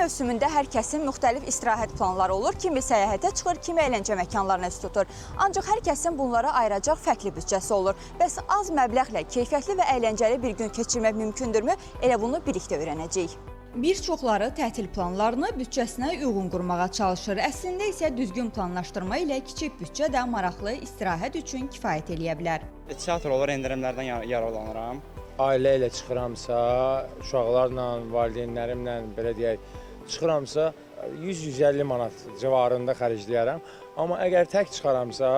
mövsümündə hər kəsin müxtəlif istirahət planları olur. Kimi səyahətə çıxır, kimi əyləncə məkanlarına üst tutur. Ancaq hər kəsin bunlara ayıracaq fərqli büdcəsi olur. Bəs az məbləğlə keyfiyyətli və əyləncəli bir gün keçirmək mümkündürmü? Elə bunu birlikdə öyrənəcəyik. Bir çoxları tətil planlarını büdcəsinə uyğun qurmağa çalışır. Əslində isə düzgün planlaşdırma ilə kiçik büdcə də maraqlı istirahət üçün kifayət eləyə bilər. Teatr olur, endirimlərdən yararlanıram. Ailə ilə çıxıramsa, uşaqlarla, valideynlərimlə, belə deyək, çıxıramsa 100-150 manat civarında xərcləyərəm. Amma əgər tək çıxaramsa,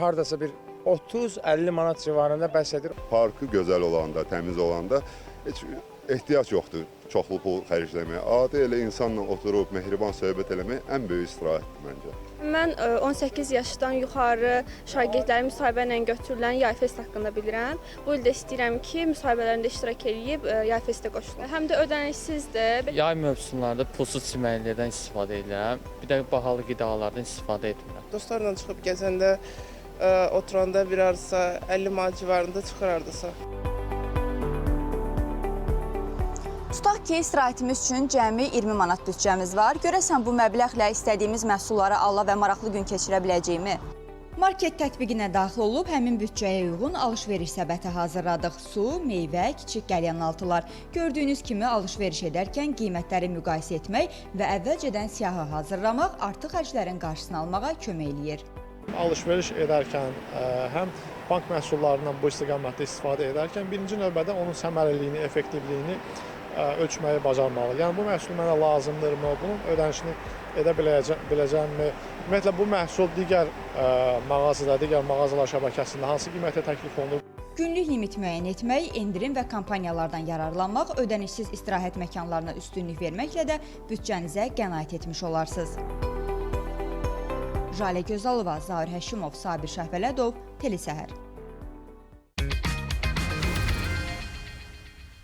hardasa bir 30-50 manat civarında bəs edir. Parkı gözəl olanda, təmiz olanda heç ehtiyac yoxdur çoxlu pul xərcləməyə. Adi elə insanla oturub, mehriban söhbət eləmək ən böyük istirahətdir məncə. Mən 18 yaşdan yuxarı şagirdlərin müsahibə ilə götürülən Yay Fest haqqında bilirəm. Bu il də istəyirəm ki, müsahibələrində iştirak edib Yay Festə qoşulum. Həm də ödənişsizdir. Yay mövsümlərində pulsuz çimərliklərdən istifadə edirəm. Bir də bahalı qidalardan istifadə etmirəm. Dostlarla çıxıb gəzəndə, oturanda bir arsa 50 manat civarında çıxır hardasa. Tutaq ki, istirahətimiz üçün cəmi 20 manat büdcəmiz var. Görəsən bu məbləğlə istədiyimiz məhsulları ala və maraqlı gün keçirə biləcəyimi? Market tətbiqinə daxil olub, həmin büdcəyə uyğun alış-veriş səbəti hazırladıq. Su, meyvə, kiçik qəlyanaltılar. Gördüyünüz kimi alış-veriş edərkən qiymətləri müqayisə etmək və əvvəlcədən siyahı hazırlamaq artıq xərclərin qarşısını almağa kömək eləyir. Alış-veriş edərkən həm bank məhsullarından bu istiqamətdə istifadə edərkən birinci növbədə onun səmərəliliyini, effektivliyini ölçməyi bacarmalı. Yəni bu məhsul mənə lazımdırmı, bunun ödənişini edə biləcəmmi? Ümumiyyətlə bu məhsul digər mağazada, digər mağazalar şəbəkəsində hansı qiymətə təklif olunur? Günlük limit müəyyən etmək, endirim və kampanyalardan yararlanmaq, ödənişsiz istirahət məkanlarına üstünlük verməklə də büdcənizə qənaət etmiş olarsınız. Jalə Gözalova, Zahir Həşimov, Sabir Şəhvələdov, Teli Səhər.